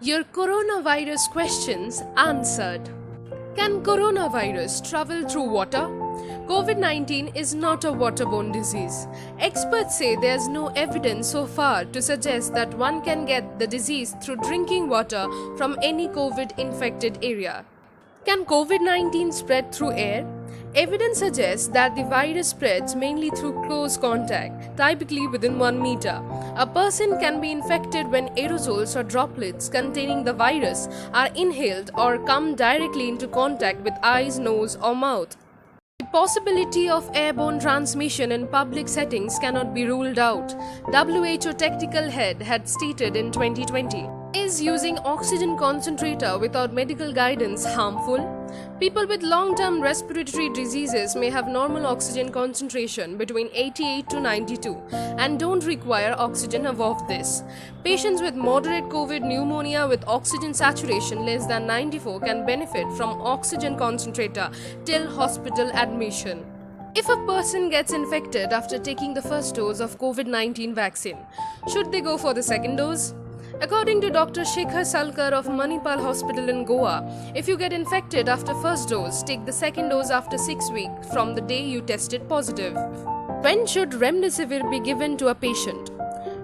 Your coronavirus questions answered. Can coronavirus travel through water? COVID-19 is not a waterborne disease. Experts say there's no evidence so far to suggest that one can get the disease through drinking water from any COVID-infected area. Can COVID-19 spread through air? Evidence suggests that the virus spreads mainly through close contact, typically within 1 meter. A person can be infected when aerosols or droplets containing the virus are inhaled or come directly into contact with eyes, nose, or mouth. The possibility of airborne transmission in public settings cannot be ruled out, WHO technical head had stated in 2020. Is using oxygen concentrator without medical guidance harmful? People with long-term respiratory diseases may have normal oxygen concentration between 88 to 92 and don't require oxygen above this. Patients with moderate COVID pneumonia with oxygen saturation less than 94 can benefit from oxygen concentrator till hospital admission. If a person gets infected after taking the first dose of COVID-19 vaccine, should they go for the second dose? According to Dr. Shekhar Salkar of Manipal Hospital in Goa, if you get infected after first dose, take the second dose after 6 weeks from the day you tested positive. When should remdesivir be given to a patient?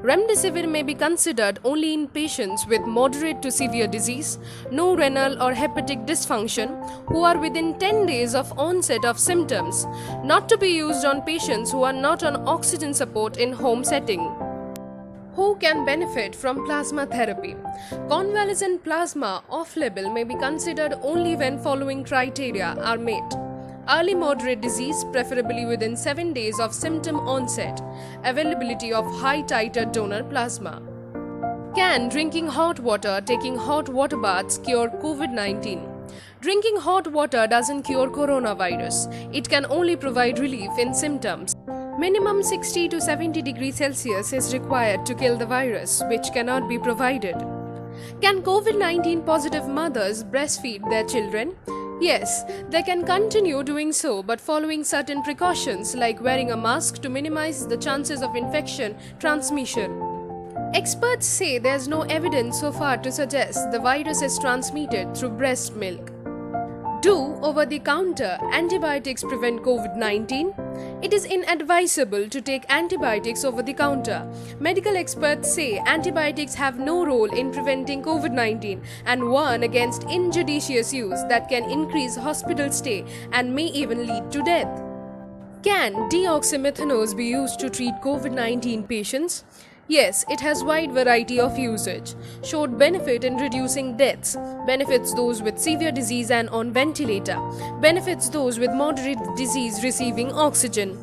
Remdesivir may be considered only in patients with moderate to severe disease, no renal or hepatic dysfunction, who are within 10 days of onset of symptoms, not to be used on patients who are not on oxygen support in home setting. Who can benefit from plasma therapy? Convalescent plasma off-label may be considered only when following criteria are met. Early moderate disease, preferably within 7 days of symptom onset. Availability of high-titer donor plasma. Can drinking hot water, taking hot water baths cure COVID-19? Drinking hot water doesn't cure coronavirus. It can only provide relief in symptoms. Minimum 60 to 70 degrees Celsius is required to kill the virus, which cannot be provided. Can COVID-19 positive mothers breastfeed their children? Yes, they can continue doing so, but following certain precautions like wearing a mask to minimize the chances of infection transmission. Experts say there's no evidence so far to suggest the virus is transmitted through breast milk. Do over-the-counter antibiotics prevent COVID-19? It is inadvisable to take antibiotics over the counter. Medical experts say antibiotics have no role in preventing COVID-19 and warn against injudicious use that can increase hospital stay and may even lead to death. Can deoxymethanose be used to treat COVID-19 patients? Yes, it has wide variety of usage. Showed benefit in reducing deaths. Benefits those with severe disease and on ventilator. Benefits those with moderate disease receiving oxygen.